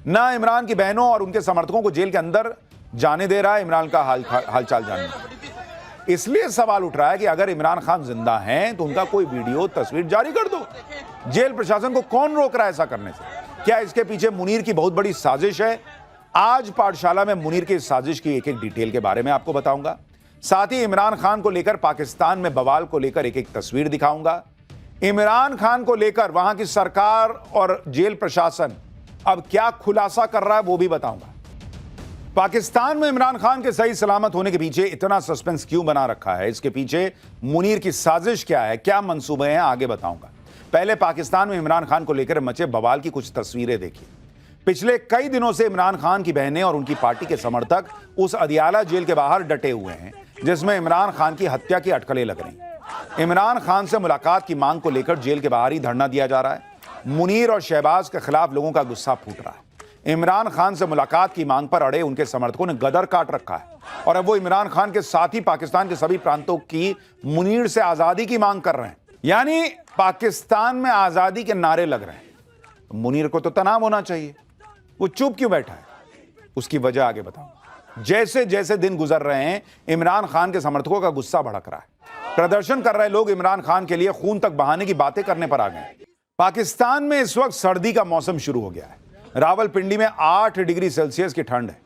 ना इमरान की बहनों और उनके समर्थकों को जेल के अंदर जाने दे रहा है इमरान का हालचाल जानने के लिए। इसलिए सवाल उठ रहा है कि अगर इमरान खान जिंदा हैं तो उनका कोई वीडियो तस्वीर जारी कर दो। जेल प्रशासन को कौन रोक रहा है ऐसा करने से? क्या इसके पीछे मुनीर की बहुत बड़ी साजिश है? आज पाठशाला में मुनीर की साजिश की एक एक डिटेल के बारे में आपको बताऊंगा। साथ ही इमरान खान को लेकर पाकिस्तान में बवाल को लेकर एक एक तस्वीर दिखाऊंगा। इमरान खान को लेकर वहां की सरकार और जेल प्रशासन अब क्या खुलासा कर रहा है वो भी बताऊंगा। पाकिस्तान में इमरान खान के सही सलामत होने के पीछे इतना सस्पेंस क्यों बना रखा है? इसके पीछे मुनीर की साजिश क्या है, क्या मंसूबे हैं, आगे बताऊंगा। पहले पाकिस्तान में इमरान खान को लेकर मचे बवाल की कुछ तस्वीरें देखिए। पिछले कई दिनों से इमरान खान की बहनें और उनकी पार्टी के समर्थक उस अदियाला जेल के बाहर डटे हुए हैं जिसमें इमरान खान की हत्या की अटकलें लग रही। इमरान खान से मुलाकात की मांग को लेकर जेल के बाहर ही धरना दिया जा रहा है। मुनीर और शहबाज के खिलाफ लोगों का गुस्सा फूट रहा है। इमरान खान से मुलाकात की मांग पर अड़े उनके समर्थकों ने गदर काट रखा है और अब वो इमरान खान के साथ ही पाकिस्तान के सभी प्रांतों की मुनीर से आजादी की मांग कर रहे हैं। यानी पाकिस्तान में आजादी के नारे लग रहे हैं। मुनीर को तो तनाव होना चाहिए, वो चुप क्यों बैठा है? उसकी वजह आगे बताऊं। जैसे जैसे दिन गुजर रहे हैं इमरान खान के समर्थकों का गुस्सा भड़क रहा है। प्रदर्शन कर रहे लोग इमरान खान के लिए खून तक बहाने की बातें करने पर आ गए। पाकिस्तान में इस वक्त सर्दी का मौसम शुरू हो गया है। रावलपिंडी में 8 डिग्री सेल्सियस की ठंड है।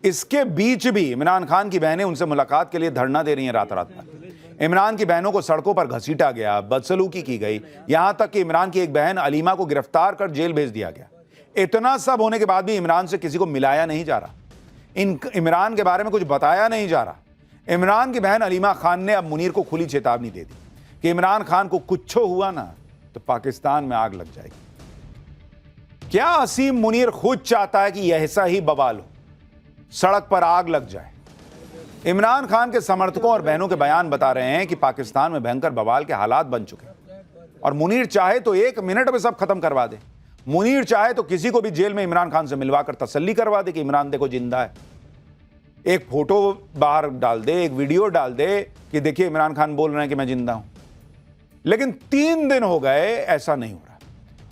इसके बीच भी इमरान खान की बहनें उनसे मुलाकात के लिए धरना दे रही हैं रात रात भर। इमरान की बहनों को सड़कों पर घसीटा गया, बदसलूकी की गई, यहां तक कि इमरान की एक बहन अलीमा को गिरफ्तार कर जेल भेज दिया गया। इतना सब होने के बाद भी इमरान से किसी को मिलाया नहीं जा रहा, इमरान के बारे में कुछ बताया नहीं जा रहा। इमरान की बहन अलीमा खान ने अब मुनीर को खुली चेतावनी दे दी कि इमरान खान को कुछ हुआ ना तो पाकिस्तान में आग लग जाएगी। क्या असीम मुनीर खुद चाहता है कि ऐसा ही बवाल हो, सड़क पर आग लग जाए? इमरान खान के समर्थकों और बहनों के बयान बता रहे हैं कि पाकिस्तान में भयंकर बवाल के हालात बन चुके हैं और मुनीर चाहे तो 1 मिनट में सब खत्म करवा दे। मुनीर चाहे तो किसी को भी जेल में इमरान खान से मिलवाकर तसल्ली करवा दे कि इमरान देखो जिंदा है। एक फोटो बाहर डाल दे, एक वीडियो डाल दे कि देखिए इमरान खान बोल रहे हैं कि मैं जिंदा हूं। लेकिन 3 दिन हो गए ऐसा नहीं हो रहा,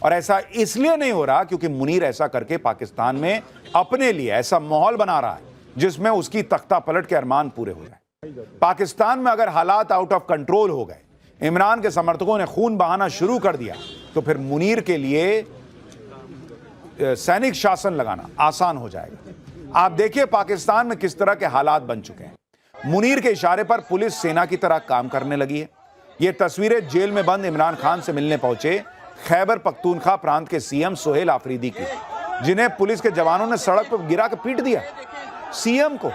और ऐसा इसलिए नहीं हो रहा क्योंकि मुनीर ऐसा करके पाकिस्तान में अपने लिए ऐसा माहौल बना रहा है जिसमें उसकी तख्ता पलट के अरमान पूरे हो जाए। पाकिस्तान में अगर हालात आउट ऑफ कंट्रोल हो गए, इमरान के समर्थकों ने खून बहाना शुरू कर दिया, तो फिर मुनीर के लिए सैनिक शासन लगाना आसान हो जाएगा। आप देखिए पाकिस्तान में किस तरह के हालात बन चुके हैं। मुनीर के इशारे पर पुलिस सेना की तरह काम करने लगी है। ये तस्वीरें जेल में बंद इमरान खान से मिलने पहुंचे खैबर पख्तूनख्वा प्रांत के सीएम सोहेल आफरीदी की, जिन्हें पुलिस के जवानों ने सड़क पर गिरा कर पीट दिया। सीएम को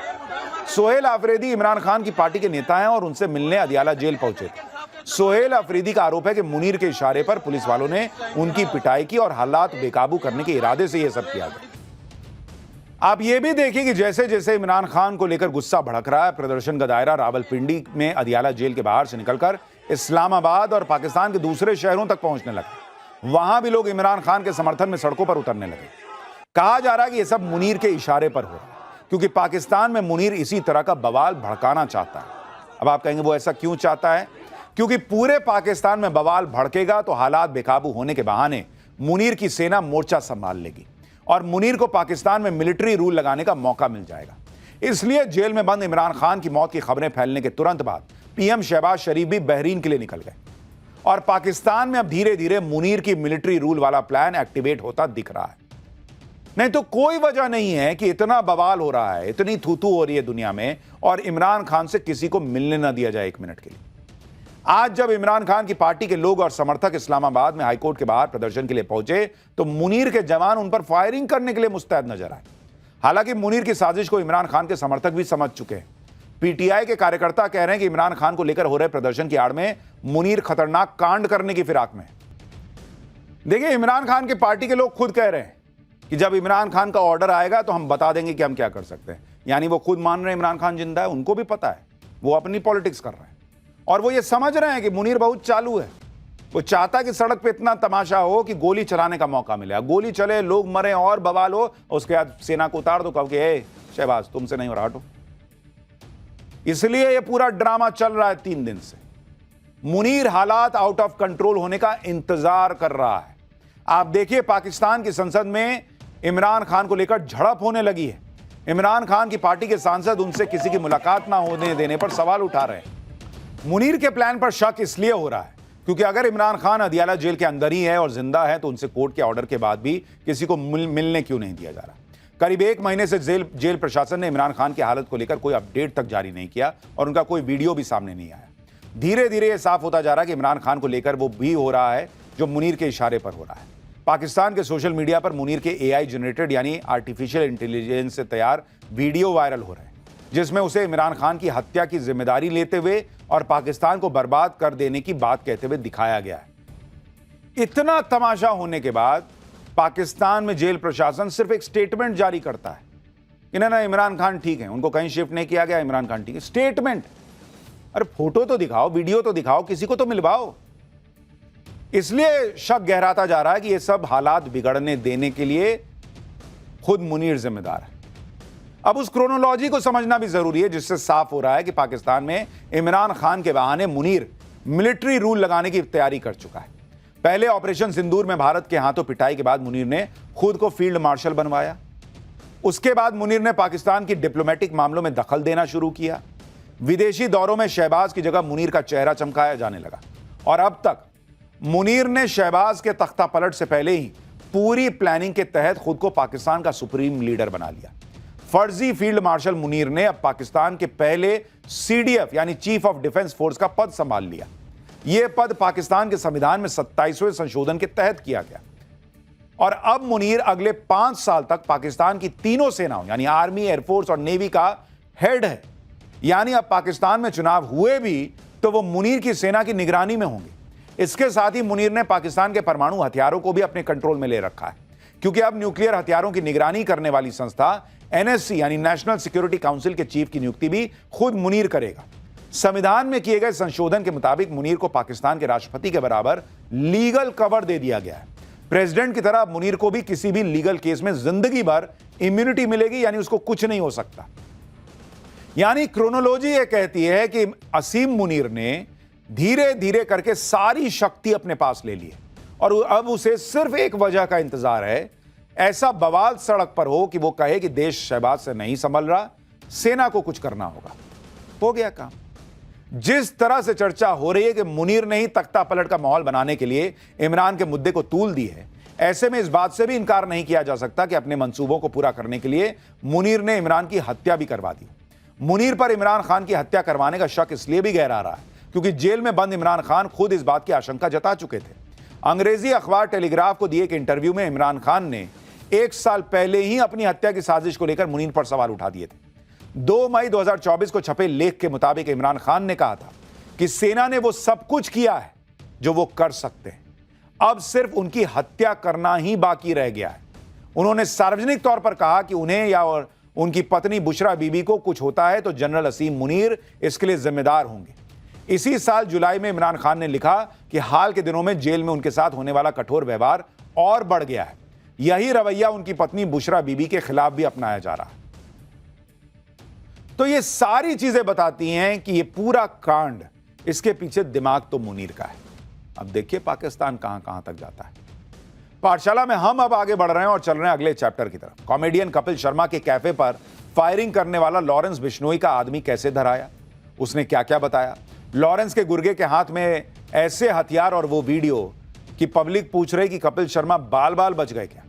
सोहेल आफरीदी इमरान खान की पार्टी के नेता हैं और उनसे मिलने अदियाला जेल पहुंचे थे। सोहेल आफरीदी का आरोप है कि मुनीर के इशारे पर पुलिस वालों ने उनकी पिटाई की और हालात बेकाबू करने के इरादे से यह सब किया गया। आप ये भी देखिए कि जैसे जैसे इमरान खान को लेकर गुस्सा भड़क रहा है, प्रदर्शन का दायरा रावलपिंडी में अदियाला जेल के बाहर से निकलकर इस्लामाबाद और पाकिस्तान के दूसरे शहरों तक पहुंचने लगा। वहां भी लोग इमरान खान के समर्थन में सड़कों पर उतरने लगे। कहा जा रहा है कि यह सब मुनीर के इशारे पर हो रहा है क्योंकि पाकिस्तान में मुनीर इसी तरह का बवाल भड़काना चाहता है। अब आप कहेंगे वो ऐसा क्यों चाहता है? क्योंकि पूरे पाकिस्तान में बवाल भड़केगा तो हालात बेकाबू होने के बहाने मुनीर की सेना मोर्चा संभाल लेगी और मुनीर को पाकिस्तान में मिलिट्री रूल लगाने का मौका मिल जाएगा। इसलिए जेल में बंद इमरान खान की मौत की खबरें फैलने के तुरंत बाद पीएम शहबाज शरीफ भी बहरीन के लिए निकल गए और पाकिस्तान में अब धीरे धीरे मुनीर की मिलिट्री रूल वाला प्लान एक्टिवेट होता दिख रहा है। नहीं तो कोई वजह नहीं है कि इतना बवाल हो रहा है, इतनी थूथू हो रही है दुनिया में और इमरान खान से किसी को मिलने ना दिया जाए 1 मिनट के लिए। आज जब इमरान खान की पार्टी के लोग और समर्थक इस्लामाबाद में हाईकोर्ट के बाहर प्रदर्शन के लिए पहुंचे तो मुनीर के जवान उन पर फायरिंग करने के लिए मुस्तैद नजर आए। हालांकि मुनीर की साजिश को इमरान खान के समर्थक भी समझ चुके हैं। पीटीआई के कार्यकर्ता कह रहे हैं कि इमरान खान को लेकर हो रहे प्रदर्शन की आड़ में मुनीर खतरनाक कांड करने की फिराक में। देखिए इमरान खान की पार्टी के लोग खुद कह रहे हैं कि जब इमरान खान का ऑर्डर आएगा तो हम बता देंगे कि हम क्या कर सकते हैं। यानी वो खुद मान रहे हैं इमरान खान जिंदा है, उनको भी पता है, वो अपनी पॉलिटिक्स कर रहे हैं और वो ये समझ रहे हैं कि मुनीर बहुत चालू है। वो चाहता है कि सड़क पे इतना तमाशा हो कि गोली चलाने का मौका मिले, गोली चले, लोग मरे और बवाल हो, उसके बाद सेना को उतार दो, कहो कि ए शहबाज तुमसे नहीं हो रहा, हटो। इसलिए ये पूरा ड्रामा चल रहा है 3 दिन से। मुनीर हालात आउट ऑफ कंट्रोल होने का इंतजार कर रहा है। आप देखिए पाकिस्तान की संसद में इमरान खान को लेकर झड़प होने लगी है। इमरान खान की पार्टी के सांसद उनसे किसी की मुलाकात ना होने देने पर सवाल उठा रहे हैं। मुनीर के प्लान पर शक इसलिए हो रहा है क्योंकि अगर इमरान खान अदियाला जेल के अंदर ही है और जिंदा है तो उनसे कोर्ट के ऑर्डर के बाद भी किसी को मिलने क्यों नहीं दिया जा रहा। करीब 1 महीने से जेल प्रशासन ने इमरान खान की हालत को लेकर कोई अपडेट तक जारी नहीं किया और उनका कोई वीडियो भी सामने नहीं आया। धीरे धीरे यह साफ होता जा रहा है कि इमरान खान को लेकर वो भी हो रहा है जो मुनीर के इशारे पर हो रहा है। पाकिस्तान के सोशल मीडिया पर मुनीर के AI जनरेटेड यानी आर्टिफिशियल इंटेलिजेंस से तैयार वीडियो वायरल हो रहे हैं जिसमें उसे इमरान खान की हत्या की जिम्मेदारी लेते हुए और पाकिस्तान को बर्बाद कर देने की बात कहते हुए दिखाया गया है। इतना तमाशा होने के बाद पाकिस्तान में जेल प्रशासन सिर्फ एक स्टेटमेंट जारी करता है कि ना इमरान खान ठीक है, उनको कहीं शिफ्ट नहीं किया गया, इमरान खान ठीक है। स्टेटमेंट, अरे फोटो तो दिखाओ, वीडियो तो दिखाओ, किसी को तो मिलवाओ। इसलिए शक गहराता जा रहा है कि यह सब हालात बिगड़ने देने के लिए खुद मुनीर जिम्मेदार है। अब उस क्रोनोलॉजी को समझना भी जरूरी है जिससे साफ हो रहा है कि पाकिस्तान में इमरान खान के बहाने मुनीर मिलिट्री रूल लगाने की तैयारी कर चुका है। पहले ऑपरेशन सिंदूर में भारत के हाथों पिटाई के बाद मुनीर ने खुद को फील्ड मार्शल बनवाया। उसके बाद मुनीर ने पाकिस्तान की डिप्लोमेटिक मामलों में दखल देना शुरू किया। विदेशी दौरों में शहबाज की जगह मुनीर का चेहरा चमकाया जाने लगा और अब तक मुनीर ने शहबाज के तख्ता पलट से पहले ही पूरी प्लानिंग के तहत खुद को पाकिस्तान का सुप्रीम लीडर बना लिया। फर्जी फील्ड मार्शल मुनीर ने अब पाकिस्तान के पहले CDF यानी चीफ ऑफ डिफेंस फोर्स का पद संभाल लिया। यह पद पाकिस्तान के संविधान में 27वें संशोधन के तहत किया गया और अब मुनीर अगले 5 साल तक पाकिस्तान की तीनों सेनाओं यानी आर्मी, एयरफोर्स और नेवी का हेड है। यानी अब पाकिस्तान में चुनाव हुए भी तो वो मुनीर की सेना की निगरानी में होंगे। इसके साथ ही मुनीर ने पाकिस्तान के परमाणु हथियारों को भी अपने कंट्रोल में ले रखा है क्योंकि अब न्यूक्लियर हथियारों की निगरानी करने वाली संस्था NSC यानी नेशनल सिक्योरिटी काउंसिल के चीफ की नियुक्ति भी खुद मुनीर करेगा। संविधान में किए गए संशोधन के मुताबिक मुनीर को पाकिस्तान के राष्ट्रपति के बराबर लीगल कवर दे दिया गया है। प्रेसिडेंट की तरह मुनीर को भी किसी भी लीगल केस में जिंदगी भर इम्यूनिटी मिलेगी, यानी उसको कुछ नहीं हो सकता। यानी क्रोनोलॉजी यह कहती है कि असीम मुनीर ने धीरे धीरे करके सारी शक्ति अपने पास ले ली है और अब उसे सिर्फ एक वजह का इंतजार है, ऐसा बवाल सड़क पर हो कि वो कहे कि देश शहबाज से नहीं संभल रहा, सेना को कुछ करना होगा। हो गया काम। जिस तरह से चर्चा हो रही है कि मुनीर ने ही तख्ता पलट का माहौल बनाने के लिए इमरान के मुद्दे को तूल दी है, ऐसे में इस बात से भी इनकार नहीं किया जा सकता कि अपने मंसूबों को पूरा करने के लिए मुनीर ने इमरान की हत्या भी करवा दी। मुनीर पर इमरान खान की हत्या करवाने का शक इसलिए भी गहरा रहा है क्योंकि जेल में बंद इमरान खान खुद इस बात की आशंका जता चुके थे। अंग्रेजी अखबार टेलीग्राफ को दिए एक इंटरव्यू में इमरान खान ने 1 साल पहले ही अपनी हत्या की साजिश को लेकर मुनीर पर सवाल उठा दिए थे। 2 मई 2024 को छपे लेख के मुताबिक इमरान खान ने कहा था कि सेना ने वो सब कुछ किया है जो वो कर सकते हैं, अब सिर्फ उनकी हत्या करना ही बाकी रह गया है। उन्होंने सार्वजनिक तौर पर कहा कि उन्हें या और उनकी पत्नी बुशरा बीबी को कुछ होता है तो जनरल असीम मुनीर इसके लिए जिम्मेदार होंगे। इसी साल जुलाई में इमरान खान ने लिखा कि हाल के दिनों में जेल में उनके साथ होने वाला कठोर व्यवहार और बढ़ गया है। यही रवैया उनकी पत्नी बुशरा बीबी के खिलाफ भी अपनाया जा रहा है। तो ये सारी चीजें बताती हैं कि ये पूरा कांड, इसके पीछे दिमाग तो मुनीर का है। अब देखिए पाकिस्तान कहां कहां तक जाता है। पाठशाला में हम अब आगे बढ़ रहे हैं और चल रहे हैं अगले चैप्टर की तरफ। कॉमेडियन कपिल शर्मा के कैफे पर फायरिंग करने वाला लॉरेंस बिश्नोई का आदमी कैसे धराया, उसने क्या क्या बताया, लॉरेंस के गुर्गे के हाथ में ऐसे हथियार और वो वीडियो कि पब्लिक पूछ रही कि कपिल शर्मा बाल बाल बच गए क्या।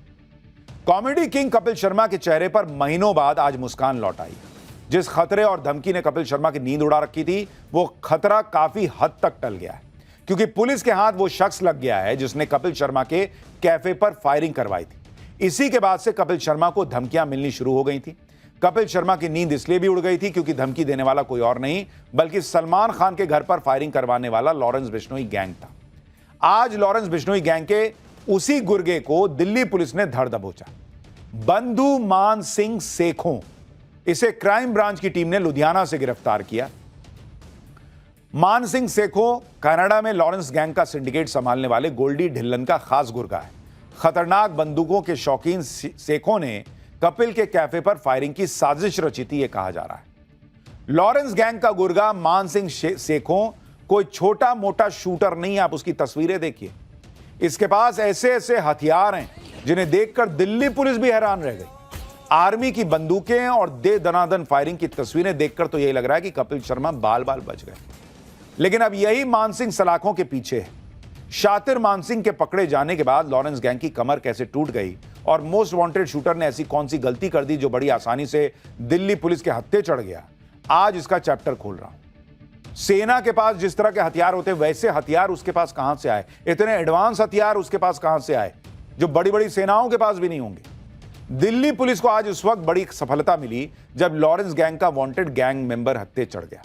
कॉमेडी किंग कपिल शर्मा के चेहरे पर महीनों बाद आज मुस्कान लौट आई। जिस खतरे और धमकी ने कपिल शर्मा की नींद उड़ा रखी थी, वो खतरा काफी हद तक टल गया है क्योंकि पुलिस के हाथ वो शख्स लग गया है जिसने कपिल शर्मा के कैफे पर फायरिंग करवाई थी। इसी के बाद से कपिल शर्मा को धमकियां मिलनी शुरू हो गई थी। कपिल शर्मा की नींद इसलिए भी उड़ गई थी क्योंकि धमकी देने वाला कोई और नहीं बल्कि सलमान खान के घर पर फायरिंग करवाने वाला लॉरेंस बिश्नोई गैंग था। आज लॉरेंस बिश्नोई गैंग के उसी गुर्गे को दिल्ली पुलिस ने धर दबोचा। बंधु मान सिंह सेखों, इसे क्राइम ब्रांच की टीम ने लुधियाना से गिरफ्तार किया। मान सिंह सेखों कनाडा में लॉरेंस गैंग का सिंडिकेट संभालने वाले गोल्डी ढिल्लन का खास गुर्गा है। खतरनाक बंदूकों के शौकीन सेखों ने कपिल के कैफे पर फायरिंग की साजिश रची थी, यह कहा जा रहा है। लॉरेंस गैंग का गुर्गा मान सिंह सेखों कोई छोटा मोटा शूटर नहीं है। आप उसकी तस्वीरें देखिए, इसके पास ऐसे ऐसे हथियार हैं जिन्हें देखकर दिल्ली पुलिस भी हैरान रह गई। आर्मी की बंदूकें और दे दनादन फायरिंग की तस्वीरें देखकर तो यही लग रहा है कि कपिल शर्मा बाल बाल बच गए। लेकिन अब यही मानसिंह सलाखों के पीछे है। शातिर मानसिंह के पकड़े जाने के बाद लॉरेंस गैंग की कमर कैसे टूट गई और मोस्ट वांटेड शूटर ने ऐसी कौन सी गलती कर दी जो बड़ी आसानी से दिल्ली पुलिस के हत्थे चढ़ गया, आज इसका चैप्टर खोल रहा हूं। सेना के पास जिस तरह के हथियार होते वैसे हथियार उसके पास कहां से आए, इतने एडवांस हथियार उसके पास कहां से आए जो बड़ी बड़ी सेनाओं के पास भी नहीं होंगे। दिल्ली पुलिस को आज इस वक्त बड़ी सफलता मिली जब लॉरेंस गैंग का वांटेड गैंग मेंबर हत्थे चढ़ गया।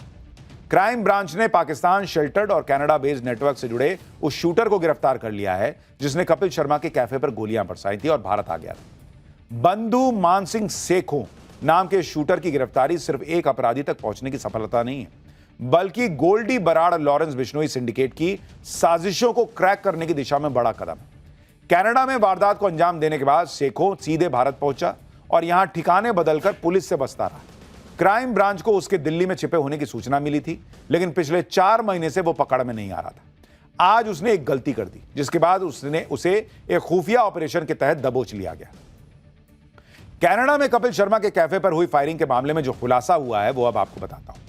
क्राइम ब्रांच ने पाकिस्तान शेल्टर्ड और कनाडा बेस्ड नेटवर्क से जुड़े उस शूटर को गिरफ्तार कर लिया है जिसने कपिल शर्मा के कैफे पर गोलियां बरसाई थी और भारत आ गया था। बंधु मानसिंह सेखों नाम के शूटर की गिरफ्तारी सिर्फ एक अपराधी तक पहुंचने की सफलता नहीं है, बल्कि गोल्डी बराड़ लॉरेंस बिश्नोई सिंडिकेट की साजिशों को क्रैक करने की दिशा में बड़ा कदम है। कनाडा में वारदात को अंजाम देने के बाद सेखों सीधे भारत पहुंचा और यहां ठिकाने बदलकर पुलिस से बचता रहा। क्राइम ब्रांच को उसके दिल्ली में छिपे होने की सूचना मिली थी, लेकिन पिछले 4 महीने से वो पकड़ में नहीं आ रहा था। आज उसने एक गलती कर दी जिसके बाद उसे एक खुफिया ऑपरेशन के तहत दबोच लिया गया। कनाडा में कपिल शर्मा के कैफे पर हुई फायरिंग के मामले में जो खुलासा हुआ है वो अब आपको बताता हूं।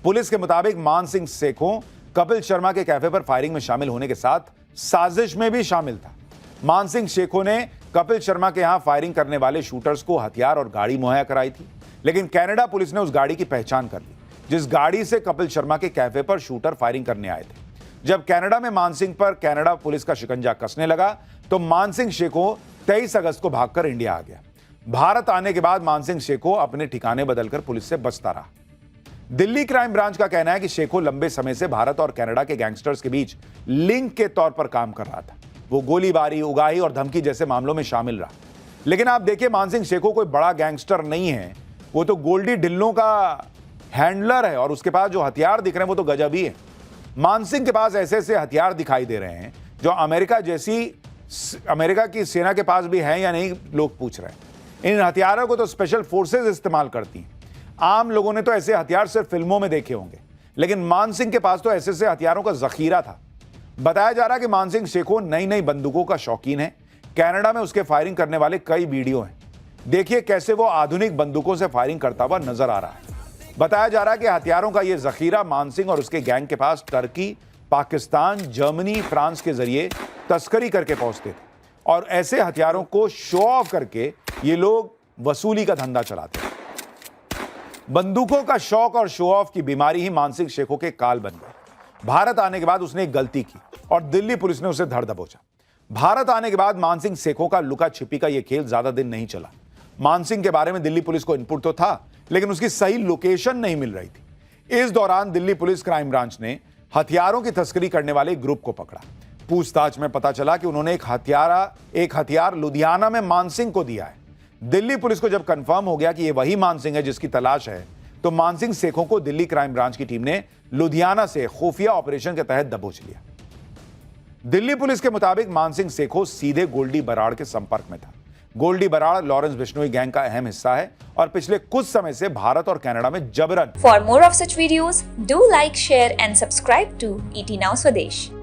पुलिस के मुताबिक मानसिंह सेखों कपिल शर्मा के कैफे पर फायरिंग में शामिल होने के साथ साजिश में भी शामिल था। मानसिंह सेखों ने कपिल शर्मा के यहां फायरिंग करने वाले शूटर्स को हथियार और गाड़ी मुहैया कराई थी, लेकिन कनाडा पुलिस ने उस गाड़ी की पहचान कर ली जिस गाड़ी से कपिल शर्मा के कैफे पर शूटर फायरिंग करने आए थे। जब कनाडा में मानसिंह पर कनाडा पुलिस का शिकंजा कसने लगा तो मानसिंह सेखों 23 अगस्त को भागकर इंडिया आ गया। भारत आने के बाद मानसिंह सेखों अपने ठिकाने बदलकर पुलिस से बचता रहा। दिल्ली क्राइम ब्रांच का कहना है कि सेखों लंबे समय से भारत और कनाडा के गैंगस्टर्स के बीच लिंक के तौर पर काम कर रहा था। वो गोलीबारी, उगाही और धमकी जैसे मामलों में शामिल रहा। लेकिन आप देखिए, मानसिंह सेखों कोई बड़ा गैंगस्टर नहीं है, वो तो गोल्डी ढिल्लों का हैंडलर है और उसके पास जो हथियार दिख रहे हैं वो तो गजब ही है। मानसिंह के पास ऐसे ऐसे हथियार दिखाई दे रहे हैं जो अमेरिका की सेना के पास भी हैं या नहीं, लोग पूछ रहे हैं। इन हथियारों को तो स्पेशल फोर्सेज इस्तेमाल करती हैं। आम लोगों ने तो ऐसे हथियार सिर्फ फिल्मों में देखे होंगे, लेकिन मानसिंह के पास तो ऐसे ऐसे हथियारों का जखीरा था। बताया जा रहा है कि मानसिंह सेखों नई नई बंदूकों का शौकीन है। कनाडा में उसके फायरिंग करने वाले कई वीडियो हैं। देखिए कैसे वो आधुनिक बंदूकों से फायरिंग करता हुआ नजर आ रहा है। बताया जा रहा है कि हथियारों का यह जखीरा मानसिंह और उसके गैंग के पास टर्की, पाकिस्तान, जर्मनी, फ्रांस के जरिए तस्करी करके पहुंचते थे और ऐसे हथियारों को शो ऑफ करके ये लोग वसूली का धंधा चलाते थे। बंदूकों का शौक और शो ऑफ की बीमारी ही मानसिंह सेखों के काल बन गई। भारत आने के बाद उसने एक गलती की और दिल्ली पुलिस ने उसे धर दबोचा। भारत आने के बाद मानसिंह सेखों का लुका छिपी का यह खेल ज्यादा दिन नहीं चला। मानसिंह के बारे में दिल्ली पुलिस को इनपुट तो था, लेकिन उसकी सही लोकेशन नहीं मिल रही थी। इस दौरान दिल्ली पुलिस क्राइम ब्रांच ने हथियारों की तस्करी करने वाले एक ग्रुप को पकड़ा। पूछताछ में पता चला कि उन्होंने एक हथियार लुधियाना में मानसिंह को दिया है। दिल्ली पुलिस को जब कंफर्म हो गया कि यह वही मानसिंह है जिसकी तलाश है, तो मानसिंह सेखों को दिल्ली क्राइम ब्रांच की टीम ने लुधियाना से खुफिया ऑपरेशन के तहत दबोच लिया। दिल्ली पुलिस के मुताबिक मानसिंह सेखों सीधे गोल्डी बराड़ के संपर्क में था। गोल्डी बराड़ लॉरेंस बिश्नोई गैंग का अहम हिस्सा है और पिछले कुछ समय से भारत और कनाडा में जबरन। For more of such videos, do like, share and subscribe to ET Now Swadesh.